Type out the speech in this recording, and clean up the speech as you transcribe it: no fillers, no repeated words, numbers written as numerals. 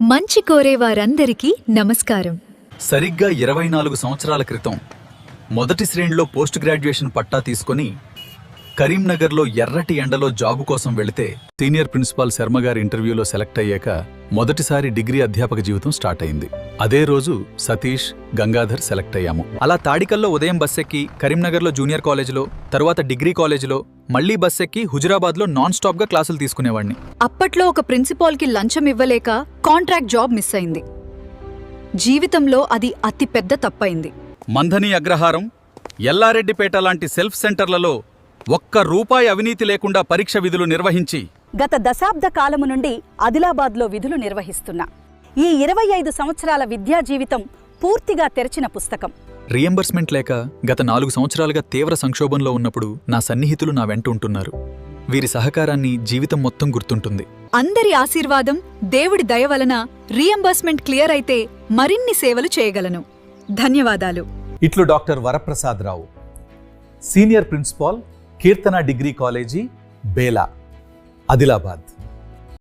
మంచి కోరే వారందరికీ నమస్కారం. సరిగ్గా 24 సంవత్సరాల క్రితం మొదటి శ్రేణిలో పోస్ట్ గ్రాడ్యుయేషన్ పట్టా తీసుకుని కరీంనగర్లో ఎర్రటి ఎండలో జాబు కోసం వెళితే సీనియర్ ప్రిన్సిపాల్ శర్మ గారి ఇంటర్వ్యూలో సెలెక్ట్ అయ్యాక మొదటిసారి డిగ్రీ అధ్యాపక జీవితం స్టార్ట్ అయింది. అదే రోజు సతీష్, గంగాధర్ సెలెక్ట్ అయ్యాము. అలా తాడికల్లో ఉదయం బస్సెక్కి కరీంనగర్లో జూనియర్ కాలేజీలో, తరువాత డిగ్రీ కాలేజీలో, మళ్లీ బస్సెక్కి హుజురాబాద్లో నాన్ స్టాప్ గా క్లాసులు తీసుకునేవాడిని. అప్పట్లో ఒక ప్రిన్సిపాల్కి లంచం ఇవ్వలేక కాంట్రాక్ట్ జాబ్ మిస్ అయింది. జీవితంలో అది అతి పెద్ద తప్పైంది. మంథని అగ్రహారం, ఎల్లారెడ్డిపేట లాంటి సెల్ఫ్ సెంటర్లలో ₹1 అవినీతి లేకుండా పరీక్ష విధులు నిర్వహించి గత దశాబ్ద కాలము నుండి ఆదిలాబాద్లో విధులు నిర్వహిస్తున్నా. ఈ 25 సంవత్సరాల విద్యా జీవితం పూర్తిగా తెరచిన పుస్తకం. రియంబర్స్మెంట్ లేక గత 4 సంవత్సరాలుగా తీవ్ర సంక్షోభంలో ఉన్నప్పుడు నా సన్నిహితులు నా వెంట ఉంటున్నారు. వీరి సహకారాన్ని జీవితం మొత్తం గుర్తుంటుంది. అందరి ఆశీర్వాదం, దేవుడి దయ వలన రీఎంబర్స్మెంట్ క్లియర్ అయితే మరిన్ని సేవలు చేయగలను. ధన్యవాదాలు. ఇట్లు డాక్టర్ వరప్రసాద్ రావు, సీనియర్ ప్రిన్సిపాల్, కీర్తన డిగ్రీ కాలేజీ, బేలా, ఆదిలాబాద్.